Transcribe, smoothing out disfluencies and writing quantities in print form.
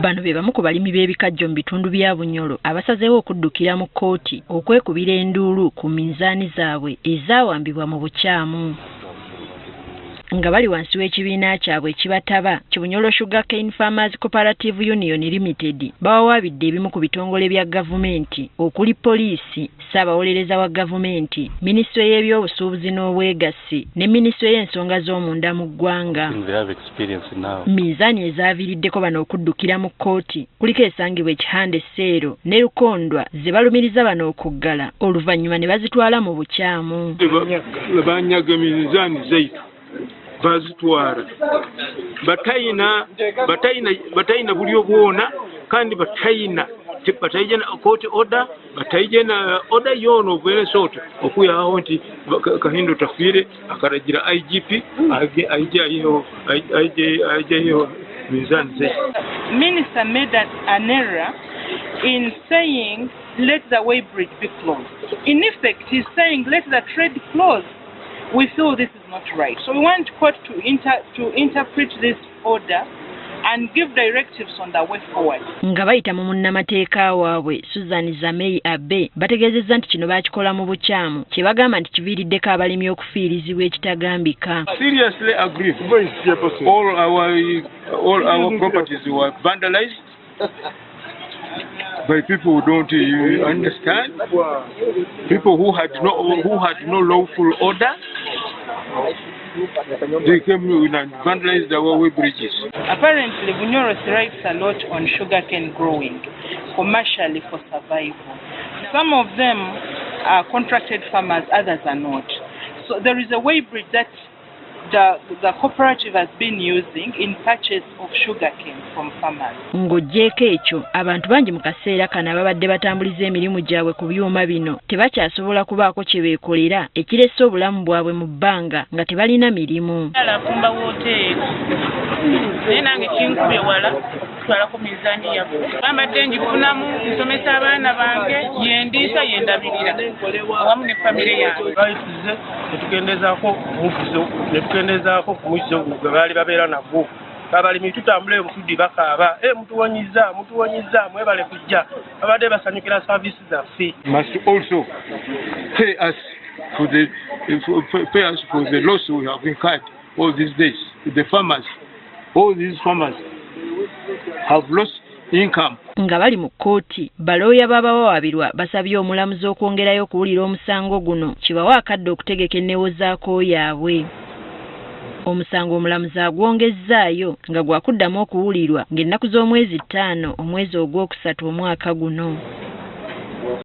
Bano be bamu ku balimi b'ebikajjo mu bitundu bya Bunyoro abasazeewo okuddukira mu kkooti okwekubira enduulu ku minzaani zaabwe ezaawambibwa mu bukyamu. Nga bali wansi w'ekibiina kyabwe ekibataba Kibunyoro Sugarcane Farmers Cooperative Union Limited bawawaabidde ebimu ku bitongole bya gavumenti okuli poliisi, ssaabawolereza wa gavumenti, minisitule y'ebyobusuubuzi n'obwegassi ne minisitule y'ensonga z'omunda mu ggwanga. Minzaani ezaaviiriddeko bano okuddukira mu kkooti kuliko esangibwa Ekihande Seero ne Lukondwa ze balumiriza bano okuggala oluvannyuma ne bazitwala mu bukyamu. Banyaga minzaani zaitu bazitwara batayina buli obwona kandi batayina court order batayina order yono of sort okuyaho nti Kahindo tafire akaragira IGP ayijayo mizani zaitu. Minister made an error in saying let the weighbridge be closed. In effect, he's saying let the trade close. We feel this is not right. So we want court to interpret this order and give directives on the way forward. Nga bayita mu munnamateeka waabwe Susan Zamei Abe bategeezezza nti kino baakikola mu bukyamu kye bagamba nti kiviiriddeko abalimi okufiirizibwa ekitagambika. Seriously agree. All our properties were vandalized by people who don't understand, people who had no lawful order. They came and vandalized our way bridges. Apparently, Bunyoro thrives a lot on sugarcane growing, commercially for survival. Some of them are contracted farmers, others are not. So there is a way bridge that the cooperative has been using in purchase of sugarcane from farmers. Ng'oggyeko ekyo abantu bangi mu kaseera kano ababadde batambuliza emirimu gyabwe ku byuma bino tebakyasobola kubaako kye beekolera ekirese obulamu bwabwe mu bbanga nga tebalina mirimu. Alafumba wooteeri naye nange kinkubye wala kutwala ku mizaani yabwe bambadde ngifunamu nsomesa abaana bange yendiisa yendabirira awamu ne famire yange. Bayitize netugendezaako mufiso netugendezaako ku mwizo gwe baali babeera nagwo abalimi tutambule obutuddi bakaaba mutuwonyiza mwebale kujja babadde basanyukira saavisi zaffe. Must also pay us for the loss we have incurred all these days. The farmers, all these farmers have lost income. Nga bali mu kkooti balooya b'abawawaabirwa basabye omulamuzi okwongerayo okuwulira omusango guno kibawa akadde okutegeka enneewozaako yaabwe. Omusango omulamuzi agwongezzaayo nga gwakuddamu okuwulirwa ng'ennaku z'omwezi 5 omwezi ogwokusatu omwaka guno.